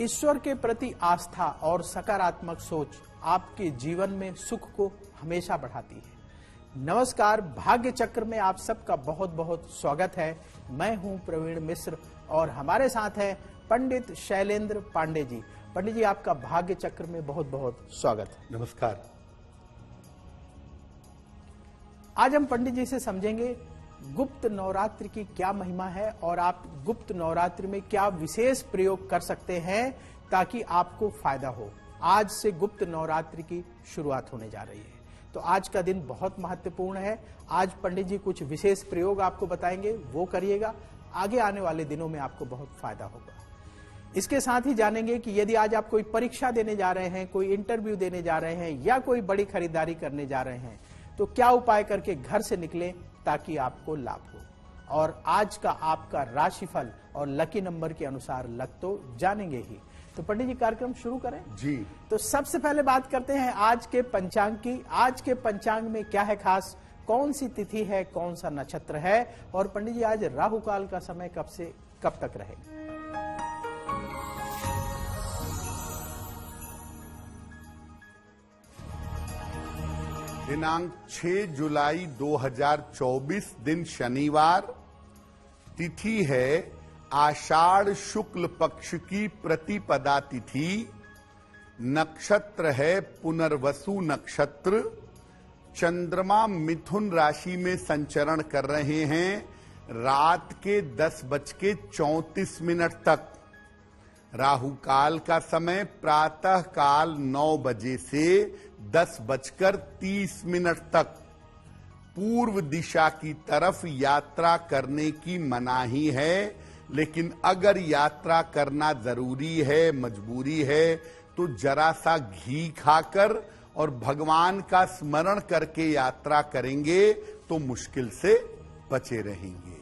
ईश्वर के प्रति आस्था और सकारात्मक सोच आपके जीवन में सुख को हमेशा बढ़ाती है। नमस्कार, भाग्य चक्र में आप सबका बहुत बहुत स्वागत है। मैं हूं प्रवीण मिश्र और हमारे साथ हैं पंडित शैलेंद्र पांडे जी। पंडित जी, आपका भाग्य चक्र में बहुत बहुत स्वागत है। नमस्कार। आज हम पंडित जी से समझेंगे गुप्त नवरात्रि की क्या महिमा है और आप गुप्त नवरात्रि में क्या विशेष प्रयोग कर सकते हैं ताकि आपको फायदा हो। आज से गुप्त नवरात्रि की शुरुआत होने जा रही है, तो आज का दिन बहुत महत्वपूर्ण है। आज पंडित जी कुछ विशेष प्रयोग आपको बताएंगे, वो करिएगा। आगे आने वाले दिनों में आपको बहुत फायदा होगा। इसके साथ ही जानेंगे कि यदि आज आप कोई परीक्षा देने जा रहे हैं, कोई इंटरव्यू देने जा रहे हैं या कोई बड़ी खरीदारी करने जा रहे हैं, तो क्या उपाय करके घर से निकलें ताकि आपको लाभ हो। और आज का आपका राशिफल और लकी नंबर के अनुसार लक तो जानेंगे ही। तो पंडित जी, कार्यक्रम शुरू करें जी। तो सबसे पहले बात करते हैं आज के पंचांग की। आज के पंचांग में क्या है खास, कौन सी तिथि है, कौन सा नक्षत्र है, और पंडित जी आज राहु काल का समय कब से कब तक रहेगा। दिनांक 6 जुलाई 2024, दिन शनिवार, तिथि है आषाढ़ शुक्ल पक्ष की प्रतिपदा तिथि, नक्षत्र है पुनर्वसु नक्षत्र, चंद्रमा मिथुन राशि में संचरण कर रहे हैं रात के 10:34 तक। राहु काल का समय प्रातः काल 9 बजे से 10:30 तक। पूर्व दिशा की तरफ यात्रा करने की मनाही है, लेकिन अगर यात्रा करना जरूरी है, मजबूरी है, तो जरा सा घी खाकर और भगवान का स्मरण करके यात्रा करेंगे तो मुश्किल से बचे रहेंगे।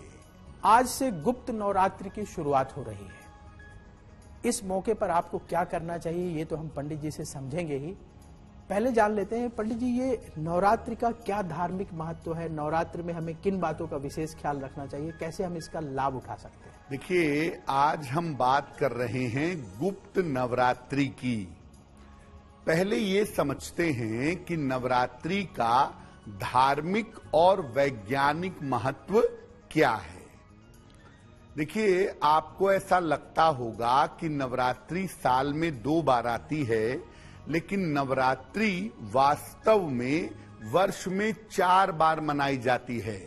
आज से गुप्त नवरात्रि की शुरुआत हो रही है। इस मौके पर आपको क्या करना चाहिए, ये तो हम पंडित जी से समझेंगे ही। पहले जान लेते हैं पंडित जी, ये नवरात्रि का क्या धार्मिक महत्व है। नवरात्रि में हमें किन बातों का विशेष ख्याल रखना चाहिए, कैसे हम इसका लाभ उठा सकते हैं। देखिए, आज हम बात कर रहे हैं गुप्त नवरात्रि की। पहले ये समझते हैं कि नवरात्रि का धार्मिक और वैज्ञानिक महत्व क्या है। देखिए, आपको ऐसा लगता होगा कि नवरात्रि साल में 2 बार आती है, लेकिन नवरात्रि वास्तव में वर्ष में 4 बार मनाई जाती है।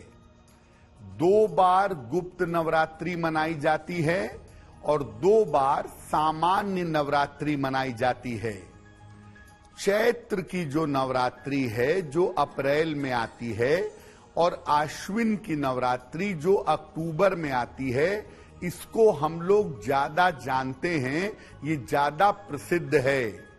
2 बार गुप्त नवरात्रि मनाई जाती है और 2 बार सामान्य नवरात्रि मनाई जाती है। चैत्र की जो नवरात्रि है, जो अप्रैल में आती है, और आश्विन की नवरात्रि जो अक्टूबर में आती है, इसको हम लोग ज्यादा जानते हैं, ये ज्यादा प्रसिद्ध है।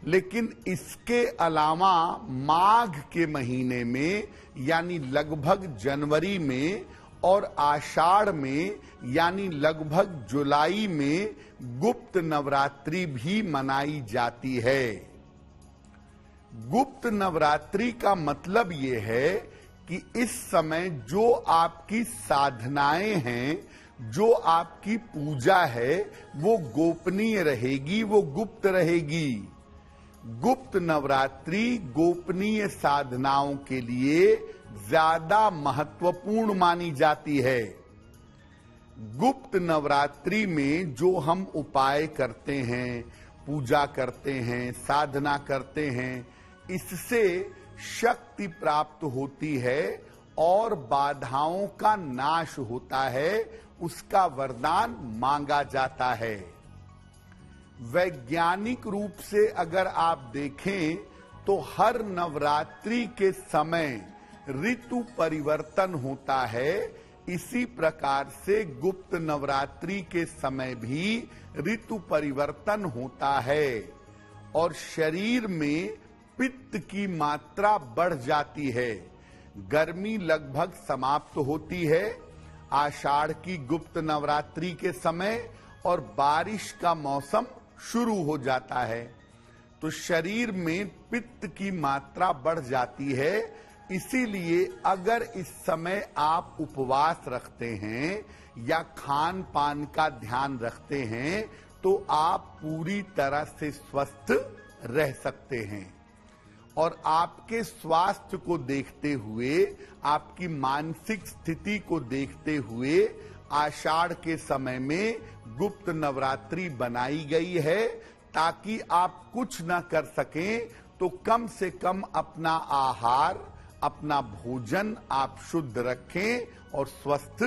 लेकिन इसके अलावा माघ के महीने में यानी लगभग जनवरी में और आषाढ़ में यानी लगभग जुलाई में गुप्त नवरात्रि भी मनाई जाती है। गुप्त नवरात्रि का मतलब ये है कि इस समय जो आपकी साधनाएं हैं, जो आपकी पूजा है, वो गोपनीय रहेगी, वो गुप्त रहेगी। गुप्त नवरात्रि गोपनीय साधनाओं के लिए ज्यादा महत्वपूर्ण मानी जाती है। गुप्त नवरात्रि में जो हम उपाय करते हैं, पूजा करते हैं, साधना करते हैं, इससे शक्ति प्राप्त होती है और बाधाओं का नाश होता है, उसका वरदान मांगा जाता है। वैज्ञानिक रूप से अगर आप देखें तो हर नवरात्रि के समय ऋतु परिवर्तन होता है। इसी प्रकार से गुप्त नवरात्रि के समय भी ऋतु परिवर्तन होता है और शरीर में पित्त की मात्रा बढ़ जाती है। गर्मी लगभग समाप्त होती है आषाढ़ की गुप्त नवरात्रि के समय और बारिश का मौसम शुरू हो जाता है, तो शरीर में पित्त की मात्रा बढ़ जाती है। इसीलिए अगर इस समय आप उपवास रखते हैं या खान पान का ध्यान रखते हैं तो आप पूरी तरह से स्वस्थ रह सकते हैं। और आपके स्वास्थ्य को देखते हुए, आपकी मानसिक स्थिति को देखते हुए आषाढ़ के समय में गुप्त नवरात्रि बनाई गई है, ताकि आप कुछ न कर सकें तो कम से कम अपना आहार, अपना भोजन आप शुद्ध रखें और स्वस्थ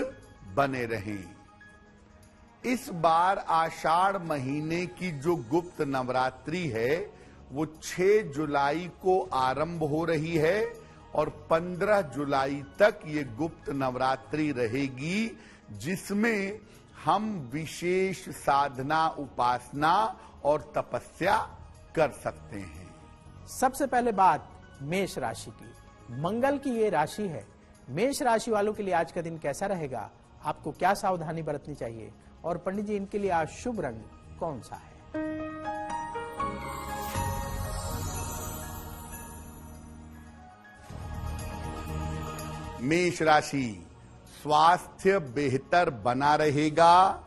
बने रहें। इस बार आषाढ़ महीने की जो गुप्त नवरात्रि है वो 6 जुलाई को आरंभ हो रही है और 15 जुलाई तक ये गुप्त नवरात्रि रहेगी, जिसमें हम विशेष साधना, उपासना और तपस्या कर सकते हैं। सबसे पहले बात मेष राशि की। मंगल की ये राशि है। मेष राशि वालों के लिए आज का दिन कैसा रहेगा, आपको क्या सावधानी बरतनी चाहिए, और पंडित जी इनके लिए आज शुभ रंग कौन सा है? मेष राशि, स्वास्थ्य बेहतर बना रहेगा,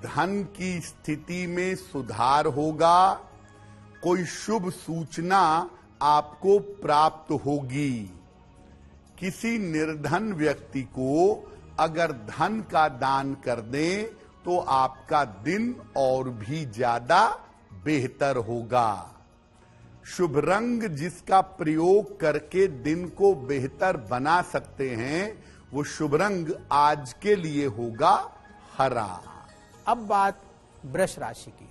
धन की स्थिति में सुधार होगा, कोई शुभ सूचना आपको प्राप्त होगी। किसी निर्धन व्यक्ति को अगर धन का दान कर दें तो आपका दिन और भी ज्यादा बेहतर होगा। शुभ रंग जिसका प्रयोग करके दिन को बेहतर बना सकते हैं, वो शुभ रंग आज के लिए होगा हरा। अब बात वृष राशि की।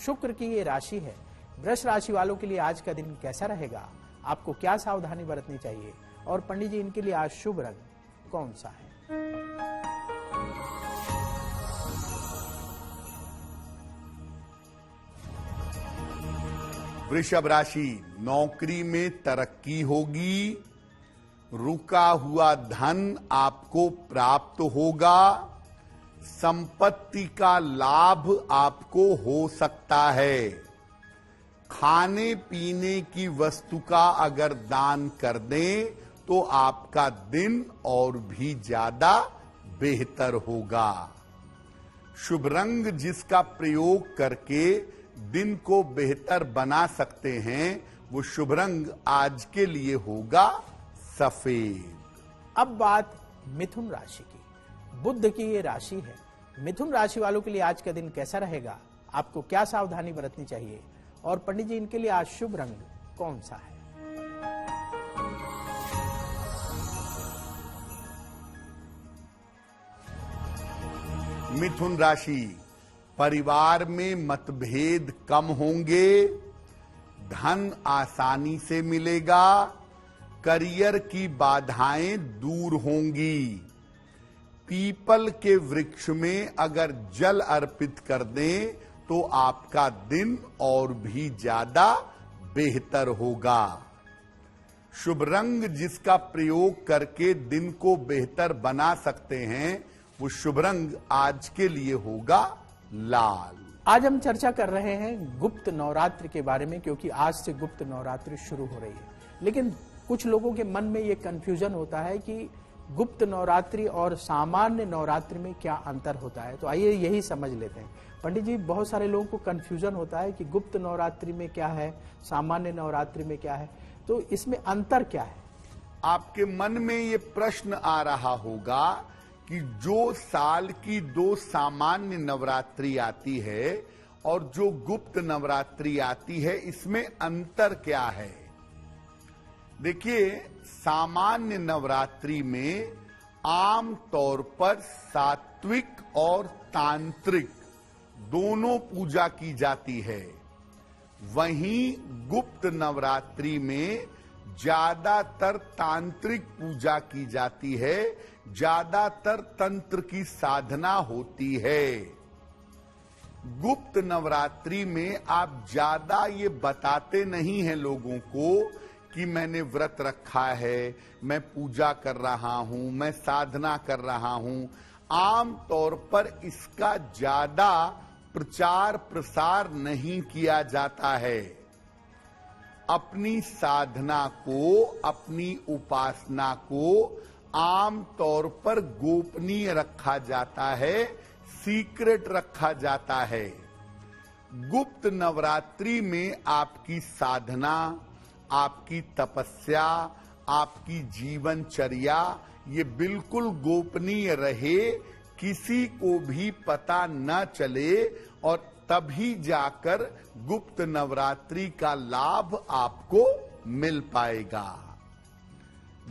शुक्र की ये राशि है। वृष राशि वालों के लिए आज का दिन कैसा रहेगा, आपको क्या सावधानी बरतनी चाहिए, और पंडित जी इनके लिए आज शुभ रंग कौन सा है? वृषभ राशि, नौकरी में तरक्की होगी, रुका हुआ धन आपको प्राप्त होगा, संपत्ति का लाभ आपको हो सकता है। खाने पीने की वस्तु का अगर दान कर दें तो आपका दिन और भी ज्यादा बेहतर होगा। शुभ रंग जिसका प्रयोग करके दिन को बेहतर बना सकते हैं, वो शुभ रंग आज के लिए होगा सफेद। अब बात मिथुन राशि की। बुध की ये राशि है। मिथुन राशि वालों के लिए आज का दिन कैसा रहेगा, आपको क्या सावधानी बरतनी चाहिए, और पंडित जी इनके लिए आज शुभ रंग कौन सा है? मिथुन राशि, परिवार में मतभेद कम होंगे, धन आसानी से मिलेगा, करियर की बाधाएं दूर होंगी। पीपल के वृक्ष में अगर जल अर्पित कर दें तो आपका दिन और भी ज्यादा बेहतर होगा। शुभ रंग जिसका प्रयोग करके दिन को बेहतर बना सकते हैं, वो शुभ रंग आज के लिए होगा लाल। आज हम चर्चा कर रहे हैं गुप्त नवरात्रि के बारे में, क्योंकि आज से गुप्त नवरात्रि शुरू हो रही है। लेकिन कुछ लोगों के मन में ये कंफ्यूजन होता है कि गुप्त नवरात्रि और सामान्य नवरात्रि में क्या अंतर होता है। तो आइए यही समझ लेते हैं। पंडित जी, बहुत सारे लोगों को कंफ्यूजन होता है कि गुप्त नवरात्रि में क्या है, सामान्य नवरात्रि में क्या है, तो इसमें अंतर क्या है? आपके मन में ये प्रश्न आ रहा होगा कि जो साल की 2 सामान्य नवरात्रि आती है और जो गुप्त नवरात्रि आती है, इसमें अंतर क्या है? देखिए, सामान्य नवरात्रि में आम तौर पर सात्विक और तांत्रिक दोनों पूजा की जाती है। वहीं गुप्त नवरात्रि में ज्यादातर तांत्रिक पूजा की जाती है, ज्यादातर तंत्र की साधना होती है। गुप्त नवरात्रि में आप ज्यादा ये बताते नहीं हैं लोगों को कि मैंने व्रत रखा है, मैं पूजा कर रहा हूं, मैं साधना कर रहा हूं। आम तौर पर इसका ज्यादा प्रचार प्रसार नहीं किया जाता है। अपनी साधना को, अपनी उपासना को आम तौर पर गोपनीय रखा जाता है, सीक्रेट रखा जाता है। गुप्त नवरात्रि में आपकी साधना, आपकी तपस्या, आपकी जीवनचर्या ये बिल्कुल गोपनीय रहे, किसी को भी पता न चले, और तभी जाकर गुप्त नवरात्रि का लाभ आपको मिल पाएगा।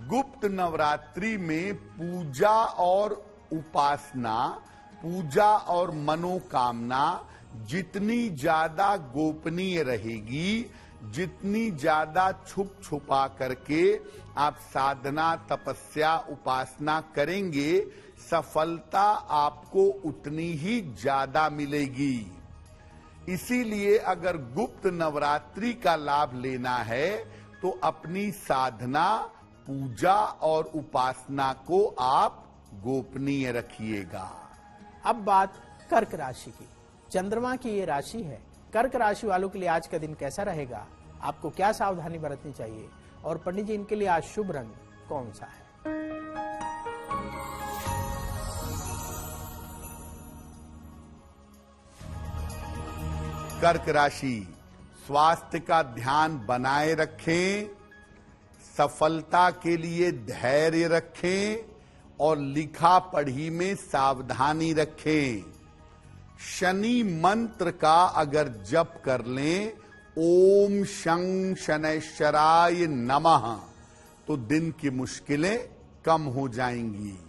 गुप्त नवरात्रि में पूजा और उपासना, पूजा और मनोकामना जितनी ज्यादा गोपनीय रहेगी, जितनी ज्यादा छुप छुपा करके आप साधना, तपस्या, उपासना करेंगे, सफलता आपको उतनी ही ज्यादा मिलेगी। इसीलिए अगर गुप्त नवरात्रि का लाभ लेना है तो अपनी साधना, पूजा और उपासना को आप गोपनीय रखिएगा। अब बात कर्क राशि की। चंद्रमा की ये राशि है। कर्क राशि वालों के लिए आज का दिन कैसा रहेगा, आपको क्या सावधानी बरतनी चाहिए, और पंडित जी इनके लिए आज शुभ रंग कौन सा है? कर्क राशि, स्वास्थ्य का ध्यान बनाए रखें, सफलता के लिए धैर्य रखें और लिखा पढ़ी में सावधानी रखें। शनि मंत्र का अगर जप कर लें, ओम शं शनैश्चराय नमः, तो दिन की मुश्किलें कम हो जाएंगी।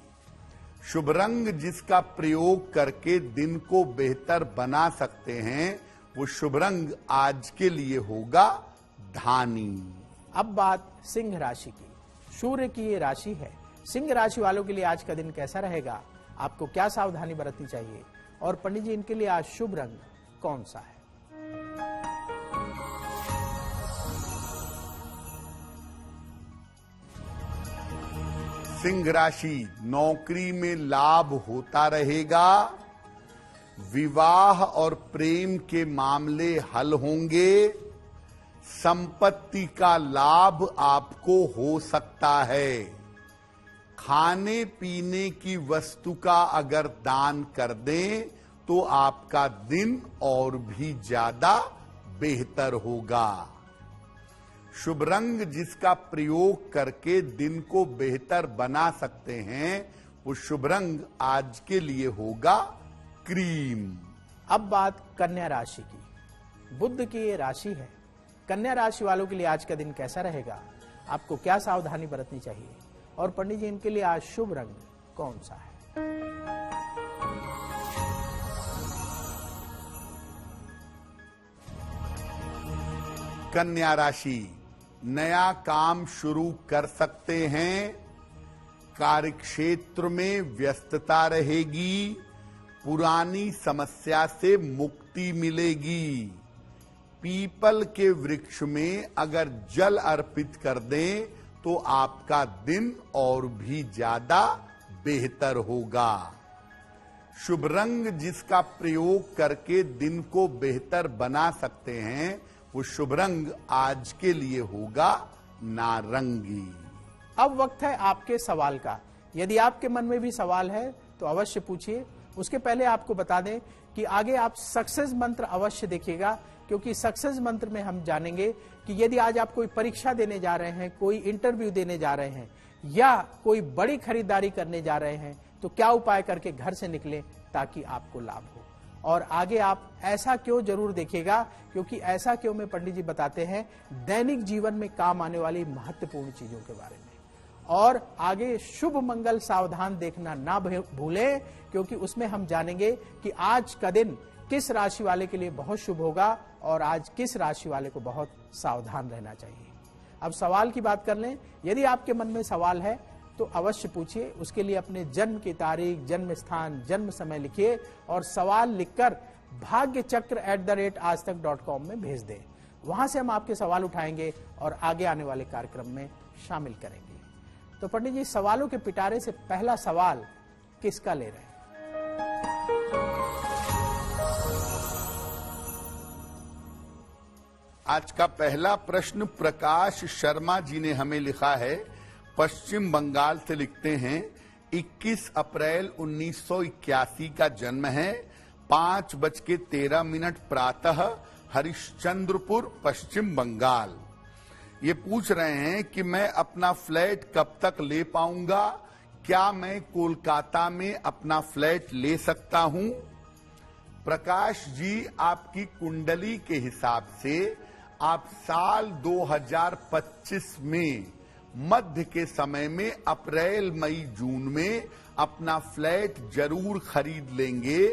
शुभ रंग जिसका प्रयोग करके दिन को बेहतर बना सकते हैं, वो शुभ रंग आज के लिए होगा धानी। अब बात सिंह राशि की। सूर्य की ये राशि है। सिंह राशि वालों के लिए आज का दिन कैसा रहेगा, आपको क्या सावधानी बरतनी चाहिए, और पंडित जी इनके लिए आज शुभ रंग कौन सा है? सिंह राशि, नौकरी में लाभ होता रहेगा, विवाह और प्रेम के मामले हल होंगे, संपत्ति का लाभ आपको हो सकता है। खाने पीने की वस्तु का अगर दान कर दें तो आपका दिन और भी ज्यादा बेहतर होगा। शुभ रंग जिसका प्रयोग करके दिन को बेहतर बना सकते हैं, वो शुभ रंग आज के लिए होगा क्रीम। अब बात कन्या राशि की। बुध की ये राशि है। कन्या राशि वालों के लिए आज का दिन कैसा रहेगा, आपको क्या सावधानी बरतनी चाहिए, और पंडित जी इनके लिए आज शुभ रंग कौन सा है? कन्या राशि, नया काम शुरू कर सकते हैं, कार्यक्षेत्र में व्यस्तता रहेगी, पुरानी समस्या से मुक्ति मिलेगी। पीपल के वृक्ष में अगर जल अर्पित कर दें तो आपका दिन और भी ज्यादा बेहतर होगा। शुभ रंग जिसका प्रयोग करके दिन को बेहतर बना सकते हैं, वो शुभ रंग आज के लिए होगा नारंगी। अब वक्त है आपके सवाल का। यदि आपके मन में भी सवाल है तो अवश्य पूछिए। उसके पहले आपको बता दें कि आगे आप सक्सेस मंत्र अवश्य देखिएगा, क्योंकि सक्सेस मंत्र में हम जानेंगे कि यदि आज आप कोई परीक्षा देने जा रहे हैं, कोई इंटरव्यू देने जा रहे हैं, या कोई बड़ी खरीदारी करने जा रहे हैं, तो क्या उपाय करके घर से निकलें ताकि आपको लाभ हो। और आगे आप ऐसा क्यों जरूर देखिएगा, क्योंकि ऐसा क्यों में पंडित जी बताते हैं दैनिक जीवन में काम आने वाली महत्वपूर्ण चीजों के बारे में। और आगे शुभ मंगल सावधान देखना ना भूलें, क्योंकि उसमें हम जानेंगे कि आज का दिन किस राशि वाले के लिए बहुत शुभ होगा और आज किस राशि वाले को बहुत सावधान रहना चाहिए। अब सवाल की बात कर लें। यदि आपके मन में सवाल है तो अवश्य पूछिए। उसके लिए अपने जन्म की तारीख, जन्म स्थान, जन्म समय लिखिए और सवाल लिखकर भाग्यचक्र@aajtak.com में भेज दें। वहां से हम आपके सवाल उठाएंगे और आगे आने वाले कार्यक्रम में शामिल करेंगे। तो पंडित जी, सवालों के पिटारे से पहला सवाल किसका ले रहे हैं? आज का पहला प्रश्न प्रकाश शर्मा जी ने हमें लिखा है। पश्चिम बंगाल से लिखते हैं 21 अप्रैल 1981 का जन्म है। 5:13 प्रातः, हरिश्चंद्रपुर, पश्चिम बंगाल। ये पूछ रहे हैं कि मैं अपना फ्लैट कब तक ले पाऊंगा, क्या मैं कोलकाता में अपना फ्लैट ले सकता हूं? प्रकाश जी, आपकी कुंडली के हिसाब से आप साल 2025 में मध्य के समय में अप्रैल, मई, जून में अपना फ्लैट जरूर खरीद लेंगे।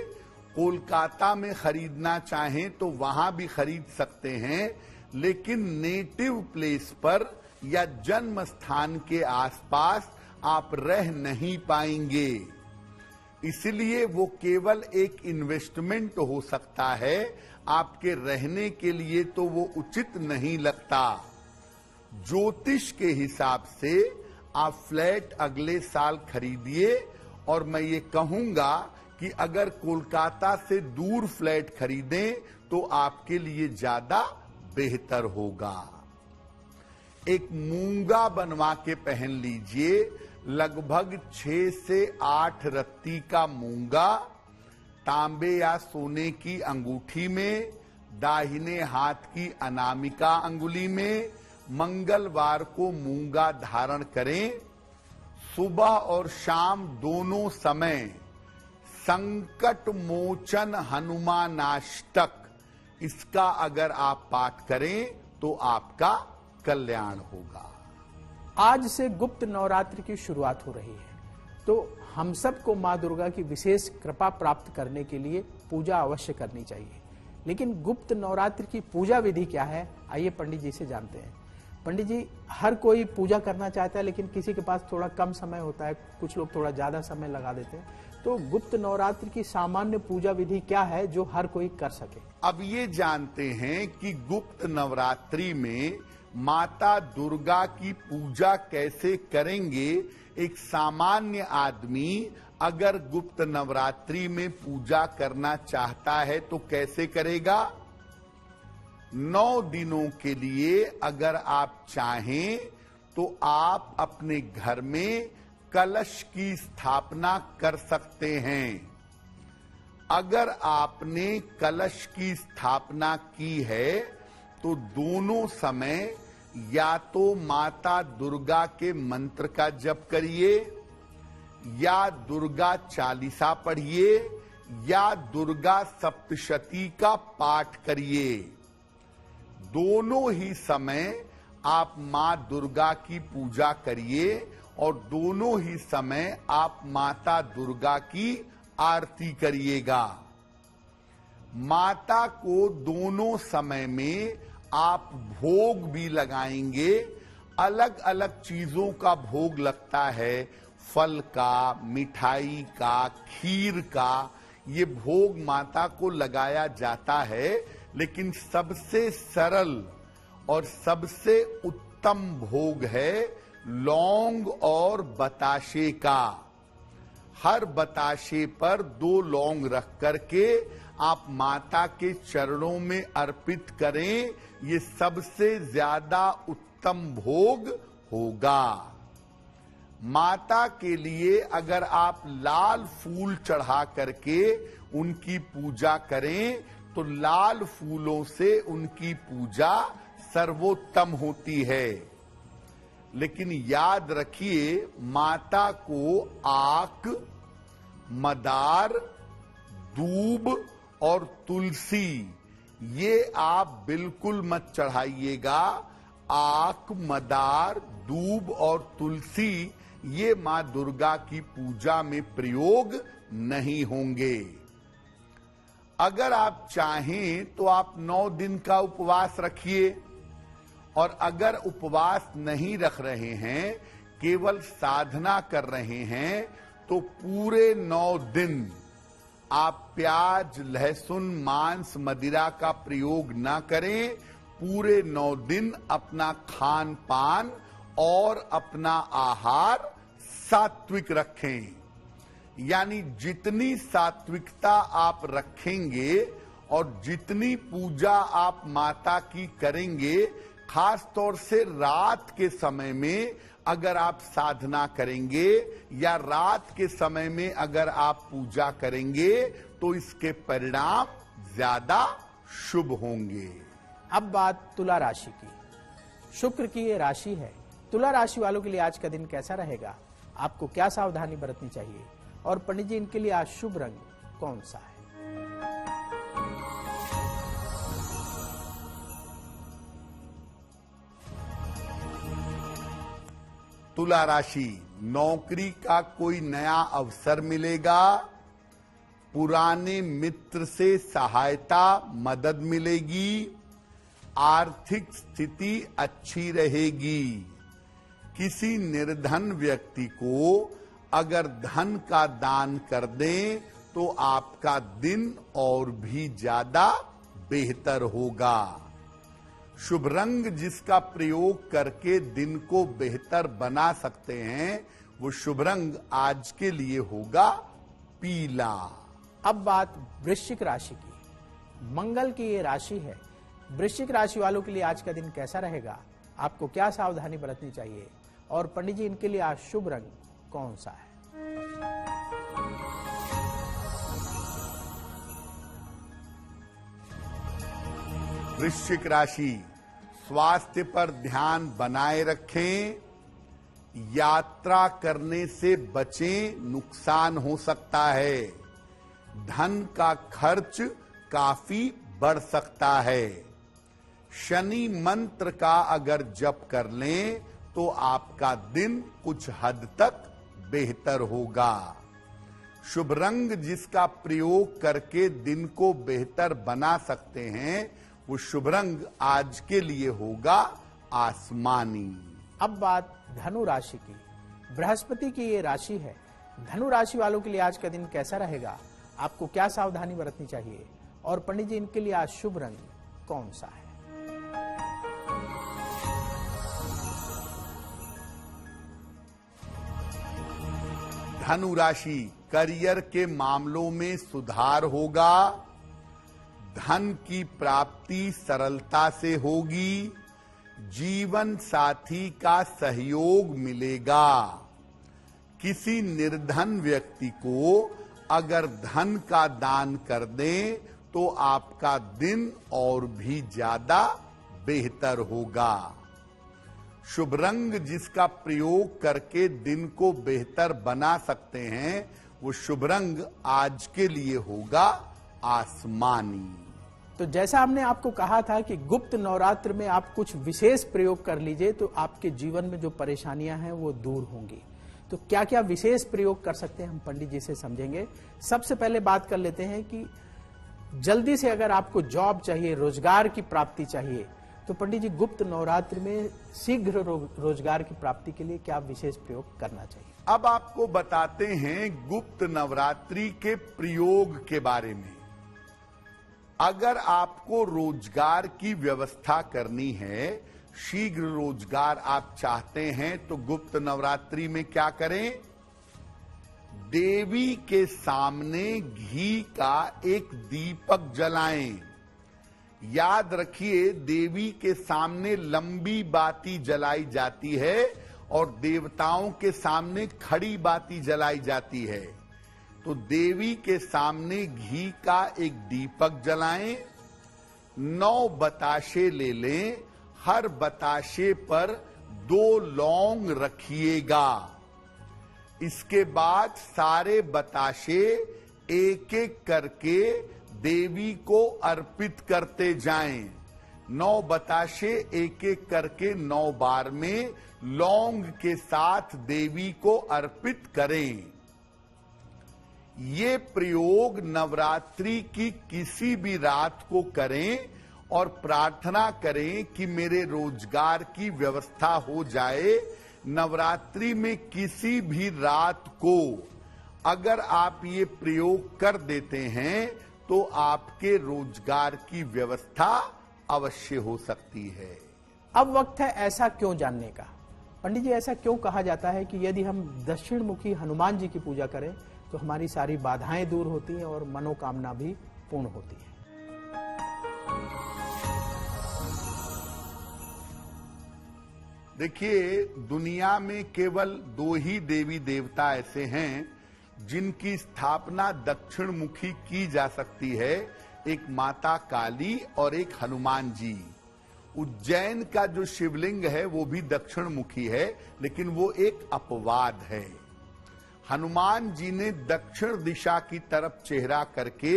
कोलकाता में खरीदना चाहें तो वहां भी खरीद सकते हैं, लेकिन नेटिव प्लेस पर या जन्म स्थान के आसपास आप रह नहीं पाएंगे। इसलिए वो केवल एक इन्वेस्टमेंट हो सकता है, आपके रहने के लिए तो वो उचित नहीं लगता। ज्योतिष के हिसाब से आप फ्लैट अगले साल खरीदिए, और मैं ये कहूंगा कि अगर कोलकाता से दूर फ्लैट खरीदें तो आपके लिए ज्यादा बेहतर होगा। एक मूंगा बनवा के पहन लीजिए, लगभग 6 से 8 रत्ती का मूंगा, तांबे या सोने की अंगूठी में, दाहिने हाथ की अनामिका अंगुली में। मंगलवार को मूंगा धारण करें। सुबह और शाम दोनों समय संकट मोचन हनुमानाष्टक, इसका अगर आप पाठ करें तो आपका कल्याण होगा। आज से गुप्त नवरात्र की शुरुआत हो रही है, तो हम सबको मां दुर्गा की विशेष कृपा प्राप्त करने के लिए पूजा अवश्य करनी चाहिए। लेकिन गुप्त नवरात्र की पूजा विधि क्या है, आइए पंडित जी से जानते हैं। पंडित जी, हर कोई पूजा करना चाहता है, लेकिन किसी के पास थोड़ा कम समय होता है, कुछ लोग थोड़ा ज्यादा समय लगा देते हैं। तो गुप्त नवरात्र की सामान्य पूजा विधि क्या है जो हर कोई कर सके? अब ये जानते हैं कि गुप्त नवरात्रि में माता दुर्गा की पूजा कैसे करेंगे। एक सामान्य आदमी अगर गुप्त नवरात्रि में पूजा करना चाहता है तो कैसे करेगा? 9 दिनों के लिए अगर आप चाहें तो आप अपने घर में कलश की स्थापना कर सकते हैं। अगर आपने कलश की स्थापना की है तो दोनों समय या तो माता दुर्गा के मंत्र का जप करिए, या दुर्गा चालीसा पढ़िए, या दुर्गा सप्तशती का पाठ करिए। दोनों ही समय आप मां दुर्गा की पूजा करिए और दोनों ही समय आप माता दुर्गा की आरती करिएगा। माता को दोनों समय में आप भोग भी लगाएंगे। अलग अलग चीजों का भोग लगता है, फल का, मिठाई का, खीर का, ये भोग माता को लगाया जाता है। लेकिन सबसे सरल और सबसे उत्तम भोग है लौंग और बताशे का। हर बताशे पर 2 लौंग रख करके आप माता के चरणों में अर्पित करें, ये सबसे ज्यादा उत्तम भोग होगा। माता के लिए अगर आप लाल फूल चढ़ा करके उनकी पूजा करें तो लाल फूलों से उनकी पूजा सर्वोत्तम होती है। लेकिन याद रखिए, माता को आक, मदार, दूब और तुलसी ये आप बिल्कुल मत चढ़ाइएगा। आक, मदार, दूब और तुलसी ये मां दुर्गा की पूजा में प्रयोग नहीं होंगे। अगर आप चाहें तो आप 9 दिन का उपवास रखिए, और अगर उपवास नहीं रख रहे हैं, केवल साधना कर रहे हैं, तो पूरे 9 दिन आप प्याज, लहसुन, मांस, मदिरा का प्रयोग न करें। पूरे 9 दिन अपना खान पान और अपना आहार सात्विक रखें। यानी जितनी सात्विकता आप रखेंगे और जितनी पूजा आप माता की करेंगे, खास तौर से रात के समय में अगर आप साधना करेंगे या रात के समय में अगर आप पूजा करेंगे तो इसके परिणाम ज्यादा शुभ होंगे। अब बात तुला राशि की। शुक्र की ये राशि है। तुला राशि वालों के लिए आज का दिन कैसा रहेगा, आपको क्या सावधानी बरतनी चाहिए, और पंडित जी इनके लिए आज शुभ रंग कौन सा है? तुला राशि, नौकरी का कोई नया अवसर मिलेगा, पुराने मित्र से सहायता मदद मिलेगी, आर्थिक स्थिति अच्छी रहेगी। किसी निर्धन व्यक्ति को अगर धन का दान कर दें तो आपका दिन और भी ज्यादा बेहतर होगा। शुभ रंग जिसका प्रयोग करके दिन को बेहतर बना सकते हैं वो शुभ रंग आज के लिए होगा पीला। अब बात वृश्चिक राशि की। मंगल की ये राशि है। वृश्चिक राशि वालों के लिए आज का दिन कैसा रहेगा, आपको क्या सावधानी बरतनी चाहिए, और पंडित जी इनके लिए आज शुभ रंग कौन सा है? वृश्चिक राशि, स्वास्थ्य पर ध्यान बनाए रखें, यात्रा करने से बचें, नुकसान हो सकता है। धन का खर्च काफी बढ़ सकता है। शनि मंत्र का अगर जप कर लें तो आपका दिन कुछ हद तक बेहतर होगा। शुभ रंग जिसका प्रयोग करके दिन को बेहतर बना सकते हैं वो शुभ रंग आज के लिए होगा आसमानी। अब बात धनु राशि की। बृहस्पति की ये राशि है। धनु राशि वालों के लिए आज का दिन कैसा रहेगा, आपको क्या सावधानी बरतनी चाहिए, और पंडित जी इनके लिए आज शुभ रंग कौन सा है? धनु राशि, करियर के मामलों में सुधार होगा, धन की प्राप्ति सरलता से होगी, जीवन साथी का सहयोग मिलेगा। किसी निर्धन व्यक्ति को अगर धन का दान कर दें तो आपका दिन और भी ज्यादा बेहतर होगा। शुभ रंग जिसका प्रयोग करके दिन को बेहतर बना सकते हैं वो शुभ रंग आज के लिए होगा आसमानी। तो जैसा हमने आपको कहा था कि गुप्त नवरात्र में आप कुछ विशेष प्रयोग कर लीजिए तो आपके जीवन में जो परेशानियां हैं वो दूर होंगी। तो क्या क्या विशेष प्रयोग कर सकते हैं हम पंडित जी से समझेंगे। सबसे पहले बात कर लेते हैं कि जल्दी से अगर आपको जॉब चाहिए, रोजगार की प्राप्ति चाहिए, तो पंडित जी गुप्त नवरात्र में शीघ्र रोजगार की प्राप्ति के लिए क्या विशेष प्रयोग करना चाहिए? अब आपको बताते हैं गुप्त नवरात्रि के प्रयोग के बारे में। अगर आपको रोजगार की व्यवस्था करनी है, शीघ्र रोजगार आप चाहते हैं, तो गुप्त नवरात्रि में क्या करें? देवी के सामने घी का एक दीपक जलाएं। याद रखिए, देवी के सामने लंबी बाती जलाई जाती है और देवताओं के सामने खड़ी बाती जलाई जाती है। तो देवी के सामने घी का एक दीपक जलाएं, 9 बताशे ले लें, हर बताशे पर 2 लौंग रखिएगा। इसके बाद सारे बताशे एक एक करके देवी को अर्पित करते जाएं। 9 बताशे एक एक करके 9 बार में लौंग के साथ देवी को अर्पित करें। ये प्रयोग नवरात्रि की किसी भी रात को करें और प्रार्थना करें कि मेरे रोजगार की व्यवस्था हो जाए। नवरात्रि में किसी भी रात को अगर आप ये प्रयोग कर देते हैं तो आपके रोजगार की व्यवस्था अवश्य हो सकती है। अब वक्त है ऐसा क्यों जानने का। पंडित जी, ऐसा क्यों कहा जाता है कि यदि हम दक्षिण मुखी हनुमान जी की पूजा करें तो हमारी सारी बाधाएं दूर होती हैं और मनोकामना भी पूर्ण होती है? देखिए, दुनिया में केवल 2 ही देवी देवता ऐसे हैं जिनकी स्थापना दक्षिण मुखी की जा सकती है, एक माता काली और एक हनुमान जी। उज्जैन का जो शिवलिंग है वो भी दक्षिण मुखी है, लेकिन वो एक अपवाद है। हनुमान जी ने दक्षिण दिशा की तरफ चेहरा करके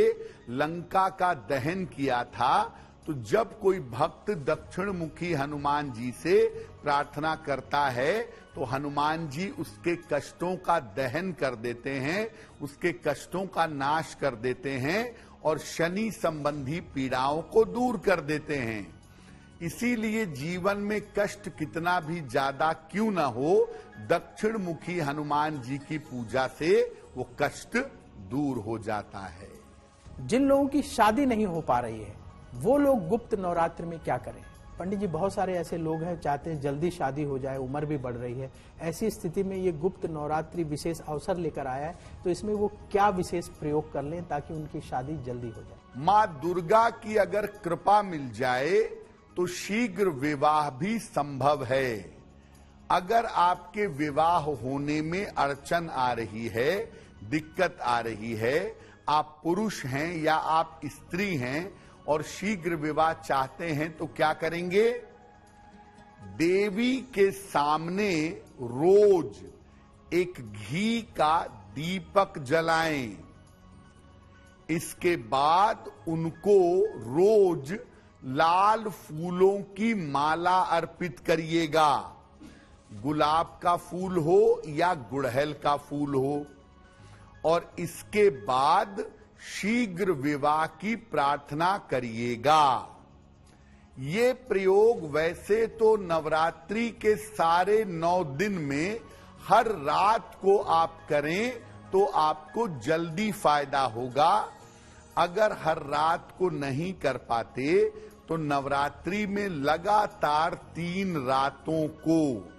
लंका का दहन किया था। तो जब कोई भक्त दक्षिण मुखी हनुमान जी से प्रार्थना करता है तो हनुमान जी उसके कष्टों का दहन कर देते हैं, उसके कष्टों का नाश कर देते हैं और शनि संबंधी पीड़ाओं को दूर कर देते हैं। इसीलिए जीवन में कष्ट कितना भी ज्यादा क्यों ना हो, दक्षिण मुखी हनुमान जी की पूजा से वो कष्ट दूर हो जाता है। जिन लोगों की शादी नहीं हो पा रही है वो लोग गुप्त नवरात्र में क्या करें? पंडित जी, बहुत सारे ऐसे लोग हैं चाहते हैं जल्दी शादी हो जाए, उम्र भी बढ़ रही है। ऐसी स्थिति में ये गुप्त नवरात्रि विशेष अवसर लेकर आया है, तो इसमें वो क्या विशेष प्रयोग कर लें ताकि उनकी शादी जल्दी हो जाए? माँ दुर्गा की अगर कृपा मिल जाए तो शीघ्र विवाह भी संभव है। अगर आपके विवाह होने में अड़चन आ रही है, दिक्कत आ रही है, आप पुरुष हैं या आप स्त्री हैं और शीघ्र विवाह चाहते हैं, तो क्या करेंगे? देवी के सामने रोज एक घी का दीपक जलाएं। इसके बाद उनको रोज लाल फूलों की माला अर्पित करिएगा। गुलाब का फूल हो या गुड़हल का फूल हो। और इसके बाद शीघ्र विवाह की प्रार्थना करिएगा। ये प्रयोग वैसे तो नवरात्रि के सारे 9 दिन में हर रात को आप करें तो आपको जल्दी फायदा होगा। अगर हर रात को नहीं कर पाते तो नवरात्रि में लगातार 3 रातों को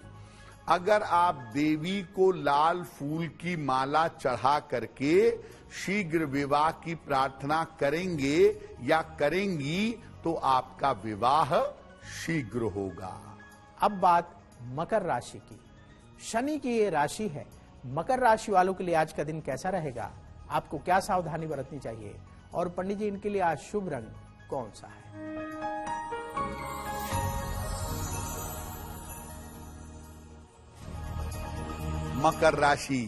अगर आप देवी को लाल फूल की माला चढ़ा करके शीघ्र विवाह की प्रार्थना करेंगे या करेंगी तो आपका विवाह शीघ्र होगा। अब बात मकर राशि की। शनि की ये राशि है। मकर राशि वालों के लिए आज का दिन कैसा रहेगा? आपको क्या सावधानी बरतनी चाहिए? और पंडित जी, इनके लिए आज शुभ रंग कौन सा है? मकर राशि,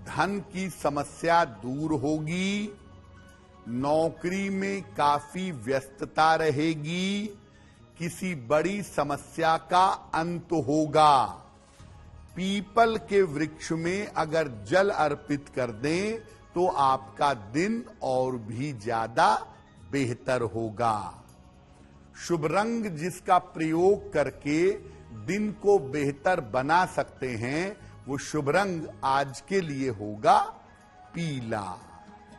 धन की समस्या दूर होगी। नौकरी में काफी व्यस्तता रहेगी। किसी बड़ी समस्या का अंत होगा। पीपल के वृक्ष में अगर जल अर्पित कर दें तो आपका दिन और भी ज्यादा बेहतर होगा। शुभ रंग जिसका प्रयोग करके दिन को बेहतर बना सकते हैं वो शुभ रंग आज के लिए होगा पीला।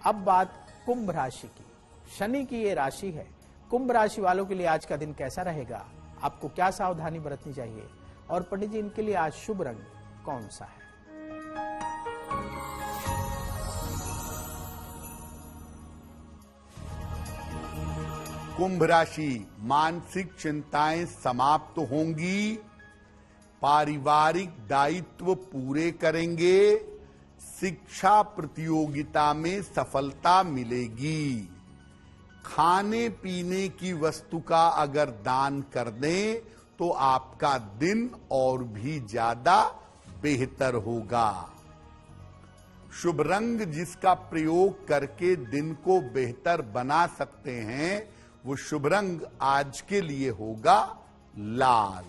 अब बात कुंभ राशि की। शनि की ये राशि है। कुंभ राशि वालों के लिए आज का दिन कैसा रहेगा? आपको क्या सावधानी बरतनी चाहिए? और पंडित जी, इनके लिए आज शुभ रंग कौन सा है? कुंभ राशि, मानसिक चिंताएं समाप्त होंगी। पारिवारिक दायित्व पूरे करेंगे। शिक्षा प्रतियोगिता में सफलता मिलेगी। खाने पीने की वस्तु का अगर दान कर दें तो आपका दिन और भी ज्यादा बेहतर होगा। शुभ रंग जिसका प्रयोग करके दिन को बेहतर बना सकते हैं वो शुभ रंग आज के लिए होगा लाल।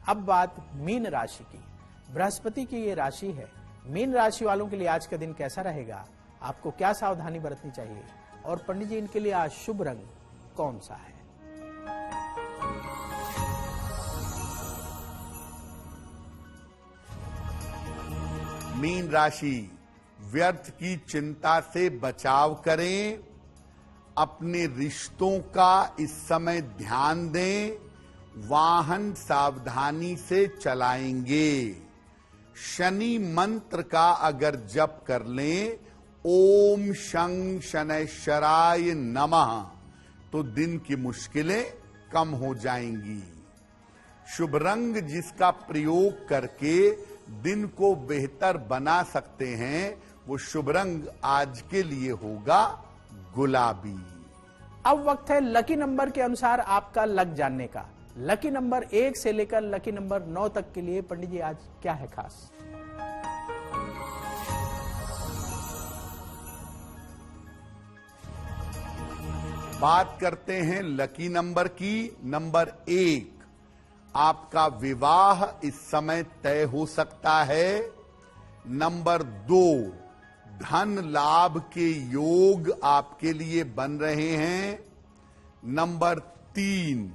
अब बात मीन राशि की। बृहस्पति की ये राशि है। मीन राशि वालों के लिए आज का दिन कैसा रहेगा? आपको क्या सावधानी बरतनी चाहिए? और पंडित जी, इनके लिए आज शुभ रंग कौन सा है? मीन राशि, व्यर्थ की चिंता से बचाव करें। अपने रिश्तों का इस समय ध्यान दें। वाहन सावधानी से चलाएंगे। शनि मंत्र का अगर जप कर लें, ओम शं शनैश्चराय नमः, तो दिन की मुश्किलें कम हो जाएंगी। शुभ रंग जिसका प्रयोग करके दिन को बेहतर बना सकते हैं, वो शुभ रंग आज के लिए होगा गुलाबी। अब वक्त है लकी नंबर के अनुसार आपका लक जानने का। लकी नंबर 1 से लेकर लकी नंबर 9 तक के लिए पंडित जी आज क्या है खास? बात करते हैं लकी नंबर की। नंबर 1, आपका विवाह इस समय तय हो सकता है। नंबर 2, धन लाभ के योग आपके लिए बन रहे हैं। नंबर 3,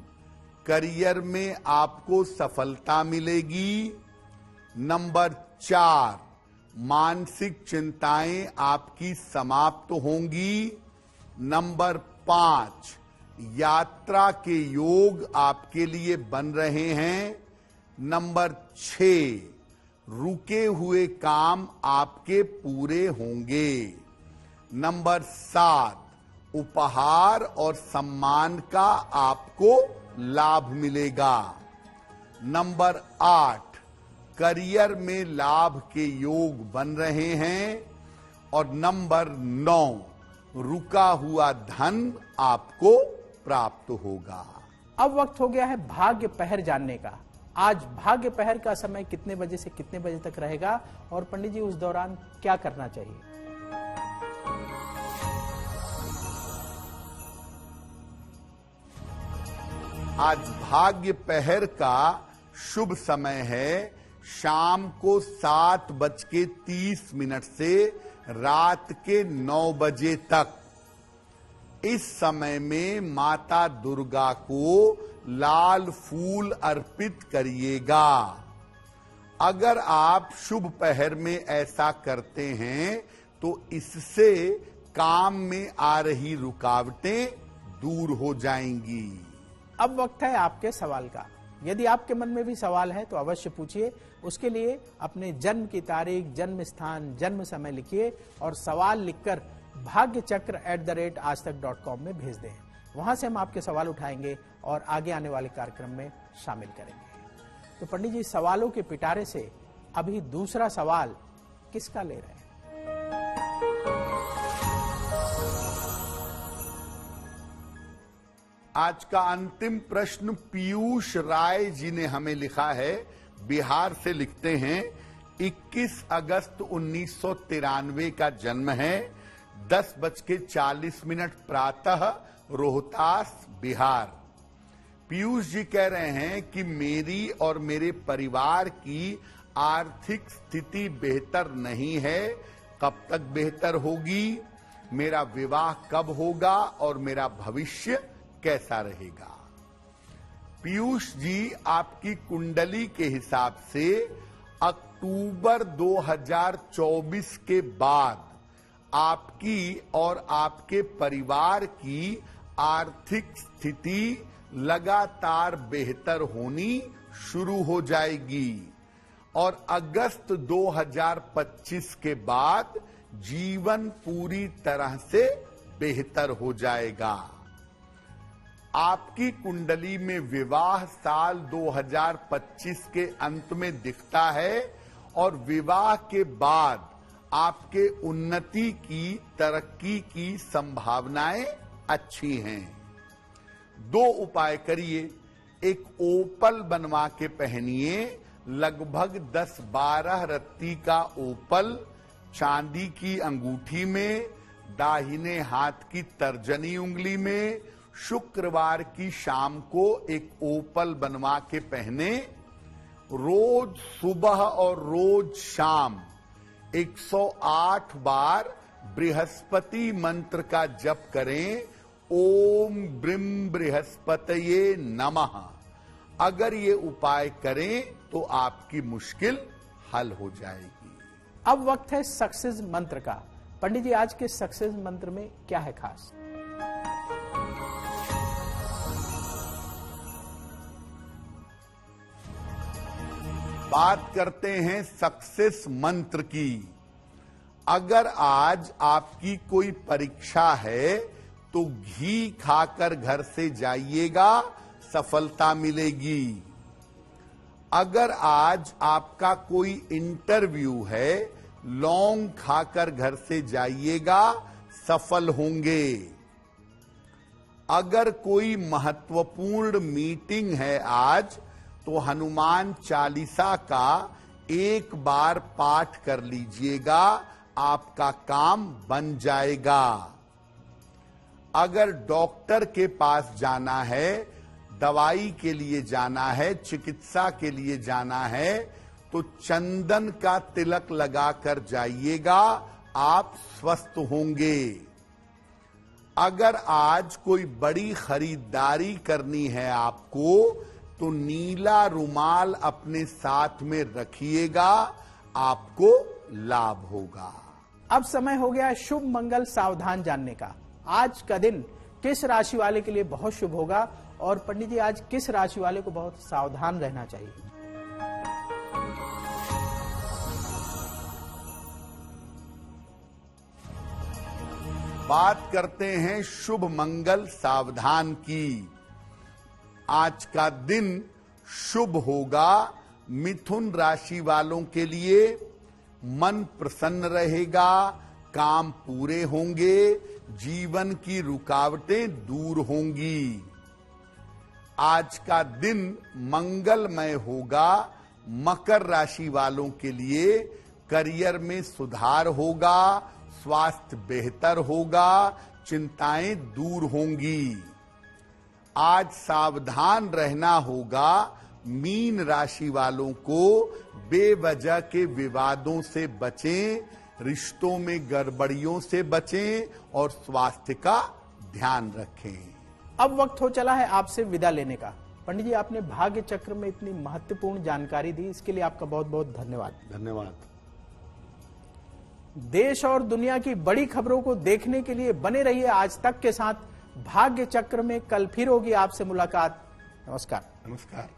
करियर में आपको सफलता मिलेगी। नंबर 4, मानसिक चिंताएं आपकी समाप्त होंगी। नंबर 5, यात्रा के योग आपके लिए बन रहे हैं। नंबर 6, रुके हुए काम आपके पूरे होंगे। नंबर 7, उपहार और सम्मान का आपको लाभ मिलेगा। नंबर 8, करियर में लाभ के योग बन रहे हैं। और नंबर 9, रुका हुआ धन आपको प्राप्त होगा। अब वक्त हो गया है भाग्य पहर जानने का। आज भाग्य पहर का समय कितने बजे से कितने बजे तक रहेगा और पंडित जी उस दौरान क्या करना चाहिए? आज भाग्य पहर का शुभ समय है शाम को 7:30 से रात के 9 बजे तक। इस समय में माता दुर्गा को लाल फूल अर्पित करिएगा। अगर आप शुभ पहर में ऐसा करते हैं तो इससे काम में आ रही रुकावटें दूर हो जाएंगी। अब वक्त है आपके सवाल का। यदि आपके मन में भी सवाल है तो अवश्य पूछिए। उसके लिए अपने जन्म की तारीख, जन्म स्थान, जन्म समय लिखिए और सवाल लिखकर bhagyachakra@aajtak.com में भेज दें। वहां से हम आपके सवाल उठाएंगे और आगे आने वाले कार्यक्रम में शामिल करेंगे। तो पंडित जी, सवालों के पिटारे से अभी दूसरा सवाल किसका ले रहे हैं? आज का अंतिम प्रश्न पीयूष राय जी ने हमें लिखा है। बिहार से लिखते हैं, 21 अगस्त 1993 का जन्म है। 10:40 प्रातः, रोहतास, बिहार। पीयूष जी कह रहे हैं कि मेरी और मेरे परिवार की आर्थिक स्थिति बेहतर नहीं है, कब तक बेहतर होगी? मेरा विवाह कब होगा और मेरा भविष्य कैसा रहेगा? पीयूष जी, आपकी कुंडली के हिसाब से अक्टूबर 2024 के बाद आपकी और आपके परिवार की आर्थिक स्थिति लगातार बेहतर होनी शुरू हो जाएगी और अगस्त 2025 के बाद जीवन पूरी तरह से बेहतर हो जाएगा। आपकी कुंडली में विवाह साल 2025 के अंत में दिखता है और विवाह के बाद आपके उन्नति की, तरक्की की संभावनाएं अच्छी हैं। 2 उपाय करिए। एक ओपल बनवा के पहनिए, लगभग 10-12 रत्ती का ओपल चांदी की अंगूठी में, दाहिने हाथ की तर्जनी उंगली में। शुक्रवार की शाम को एक ओपल बनवा के पहने। रोज सुबह और रोज शाम 108 बार बृहस्पति मंत्र का जप करें, ओम ब्रीम बृहस्पतये नमः। अगर ये उपाय करें तो आपकी मुश्किल हल हो जाएगी। अब वक्त है सक्सेस मंत्र का। पंडित जी, आज के सक्सेस मंत्र में क्या है खास? बात करते हैं सक्सेस मंत्र की। अगर आज आपकी कोई परीक्षा है तो घी खाकर घर से जाइएगा, सफलता मिलेगी। अगर आज आपका कोई इंटरव्यू है, लौंग खाकर घर से जाइएगा, सफल होंगे। अगर कोई महत्वपूर्ण मीटिंग है आज, तो हनुमान चालीसा का एक बार पाठ कर लीजिएगा, आपका काम बन जाएगा। अगर डॉक्टर के पास जाना है, दवाई के लिए जाना है, चिकित्सा के लिए जाना है, तो चंदन का तिलक लगाकर जाइएगा, आप स्वस्थ होंगे। अगर आज कोई बड़ी खरीदारी करनी है आपको, तो नीला रुमाल अपने साथ में रखिएगा, आपको लाभ होगा। अब समय हो गया शुभ मंगल सावधान जानने का। आज का दिन किस राशि वाले के लिए बहुत शुभ होगा और पंडित जी आज किस राशि वाले को बहुत सावधान रहना चाहिए? बात करते हैं शुभ मंगल सावधान की। आज का दिन शुभ होगा। मिथुन राशि वालों के लिए मन प्रसन्न रहेगा, काम पूरे होंगे, जीवन की रुकावटें दूर होंगी। आज का दिन मंगलमय होगा। मकर राशि वालों के लिए करियर में सुधार होगा, स्वास्थ्य बेहतर होगा, चिंताएं दूर होंगी। आज सावधान रहना होगा। मीन राशि वालों को बेवजह के विवादों से बचें, रिश्तों में गड़बड़ियों से बचें और स्वास्थ्य का ध्यान रखें। अब वक्त हो चला है आपसे विदा लेने का। पंडित जी आपने भाग्य चक्र में इतनी महत्वपूर्ण जानकारी दी, इसके लिए आपका बहुत बहुत धन्यवाद। धन्यवाद। देश और दुनिया की बड़ी खबरों को देखने के लिए बने रहिए आज तक के साथ। भाग्य चक्र में कल फिर होगी आपसे मुलाकात। नमस्कार। नमस्कार।